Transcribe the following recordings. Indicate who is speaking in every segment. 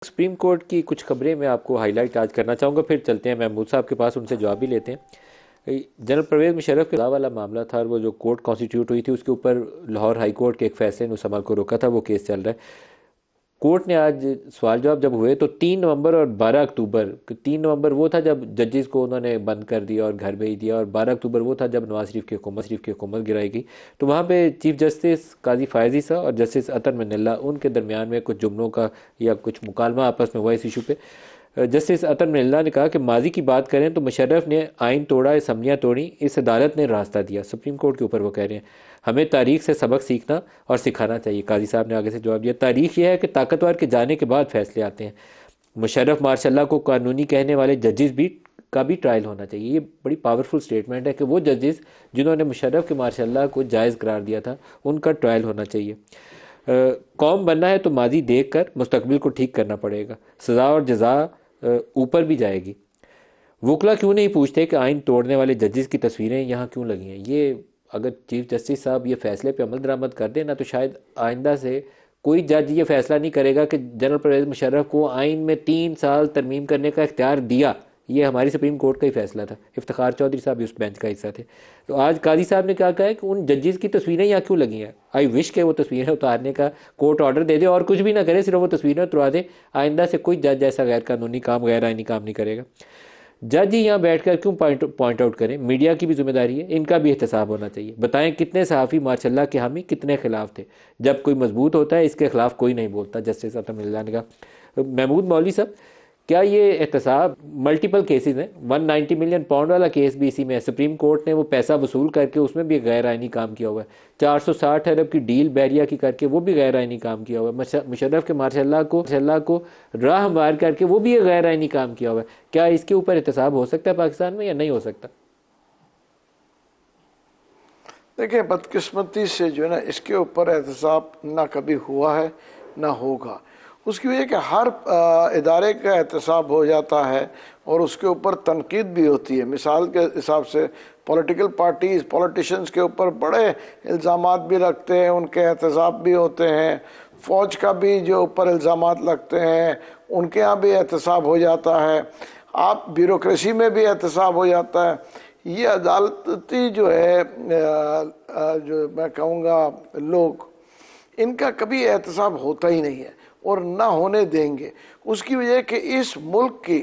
Speaker 1: Supreme court की कुछ खबरें मैं आपको हाईलाइट आज करना चाहूँगा, फिर चलते हैं महमूद साहब के पास, उनसे जवाब भी लेते हैं। जनरल परवेज़ मुशर्रफ के वाला मामला था और वो जो कोर्ट कॉन्स्टिट्यूट हुई थी उसके ऊपर लाहौर हाई कोर्ट के एक फैसले ने उस अमल को रोका था। वो केस चल रहा है कोर्ट ने। आज सवाल जवाब जब हुए तो 3 नवंबर और 12 अक्टूबर, 3 नवंबर वो था जब जजेस को उन्होंने बंद कर दिया और घर भेज दिया, और 12 अक्टूबर वो था जब नवाज शरीफ की हुकूमत गिराई गई। तो वहाँ पे चीफ जस्टिस काजी फायजी साहब और जस्टिस अतर मिनल्ला उनके दरमियान में कुछ जुमलों का या कुछ मुकालमा आपस में हुआ इस इशू पे। जस्टिस अतर मिल्ला ने कहा कि माजी की बात करें तो मुशर्रफ ने आइन तोड़ा, असम्बलियाँ तोड़ी, इस अदालत ने रास्ता दिया। सुप्रीम कोर्ट के ऊपर वो कह रहे हैं हमें तारीख से सबक सीखना और सिखाना चाहिए। काजी साहब ने आगे से जवाब दिया तारीख यह है कि ताकतवर के जाने के बाद फैसले आते हैं। मुशर्रफ मार्शल्लाह को कानूनी कहने वाले जजेस भी का भी ट्रायल होना चाहिए। ये बड़ी पावरफुल स्टेटमेंट है कि वो जजेस जिन्होंने मुशर्रफ के मार्शल्लाह को जायज़ करार दिया था उनका ट्रायल होना चाहिए। कौम बनना है तो माजी देख कर मुस्तकबिल को ठीक करना पड़ेगा। सज़ा और जजा ऊपर भी जाएगी। वकला क्यों नहीं पूछते कि आइन तोड़ने वाले जजेस की तस्वीरें यहाँ क्यों लगी हैं। ये अगर चीफ जस्टिस साहब ये फैसले पे अमल दरामद कर देना तो शायद आइंदा से कोई जज ये फैसला नहीं करेगा कि जनरल परवेज़ मुशर्रफ को आइन में 3 साल तरमीम करने का इख्तियार दिया। ये हमारी सुप्रीम कोर्ट का ही फैसला था। इफ्तिखार चौधरी साहब भी उस बेंच का हिस्सा थे। तो आज काजी साहब ने क्या कहा है कि उन जजेस की तस्वीरें यहाँ क्यों लगी हैं। आई विश के वो तस्वीरें उतारने का कोर्ट ऑर्डर दे दे और कुछ भी ना करे, सिर्फ वो तस्वीरें उतरवा दे। आइंदा से कोई जज ऐसा गैर कानूनी काम, गैर आइनी काम नहीं करेगा। जज ही यहाँ बैठकर क्यों पॉइंट आउट करें। मीडिया की भी जिम्मेदारी है, इनका भी एहतसाब होना चाहिए। बताएं कितने सहाफ़ी मार्शल्लाह के हामी कितने खिलाफ थे। जब कोई मजबूत होता है इसके खिलाफ कोई नहीं बोलता। जस्टिस अता मिल्ला ने कहा। महमूद मौलवी साहब, क्या ये एहतसाब मल्टीपल केसेस हैं। 190 मिलियन पाउंड वाला केस भी इसी में है। सुप्रीम कोर्ट ने वो पैसा वसूल करके उसमें भी गैर आइनी काम किया हुआ है। 460 अरब की डील बैरिया की करके वो भी गैर आइनी काम किया हुआ है। मुशर्रफ के मार्शल्लाह को राह मार करके वो भी गैर आइनी काम किया हुआ है। क्या इसके ऊपर एहतसाब हो सकता है पाकिस्तान में या नहीं हो सकता।
Speaker 2: देखिए, बदकिस्मती से जो है ना इसके ऊपर एहतसाब ना कभी हुआ है ना होगा। उसकी वजह कि हर इदारे का एहतसाब हो जाता है और उसके ऊपर तनकीद भी होती है। मिसाल के हिसाब से पॉलिटिकल पार्टीज़ पॉलिटिशियंस के ऊपर बड़े इल्ज़ामात भी रखते हैं, उनके एहतसाब भी होते हैं। फ़ौज का भी जो ऊपर इल्ज़ामात लगते हैं उनके यहाँ भी एहतसाब हो जाता है। आप ब्यूरोक्रेसी में भी एहतसाब हो जाता है। ये अदालती जो है जो मैं कहूँगा लोग, इनका कभी एहतसाब होता ही नहीं है और ना होने देंगे। उसकी वजह कि इस मुल्क की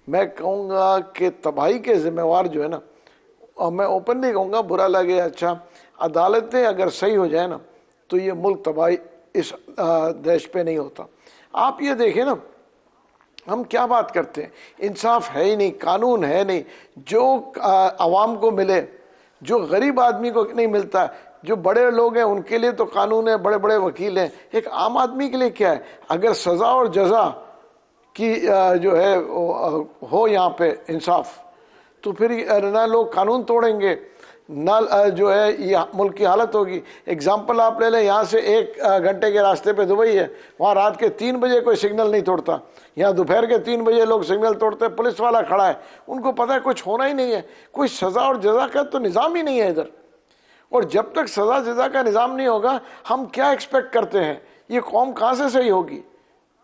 Speaker 2: मैं कहूँगा कि तबाही के ज़िम्मेवार जो है ना, और मैं ओपनली कहूँगा, बुरा लगे अच्छा, अदालतें अगर सही हो जाए ना तो ये मुल्क तबाही इस देश पे नहीं होता। आप ये देखें ना, हम क्या बात करते हैं, इंसाफ है ही नहीं, कानून है नहीं। जो आवाम को मिले, जो गरीब आदमी को नहीं मिलता है, जो बड़े लोग हैं उनके लिए तो कानून है, बड़े बड़े वकील हैं, एक आम आदमी के लिए क्या है। अगर सज़ा और जजा की जो है हो यहाँ पे इंसाफ, तो फिर ना लोग कानून तोड़ेंगे ना जो है ये मुल्क की हालत होगी। एग्जाम्पल आप ले लें, यहाँ से 1 घंटे के रास्ते पे दुबई है, वहाँ रात के 3 बजे कोई सिग्नल नहीं तोड़ता। यहाँ दोपहर के 3 बजे लोग सिग्नल तोड़ते हैं, पुलिस वाला खड़ा है, उनको पता है कुछ होना ही नहीं है। कोई सज़ा और जजा का तो निज़ाम ही नहीं है इधर। और जब तक सज़ा जजा का निज़ाम नहीं होगा, हम क्या एक्सपेक्ट करते हैं, ये कौम कहाँ से सही होगी।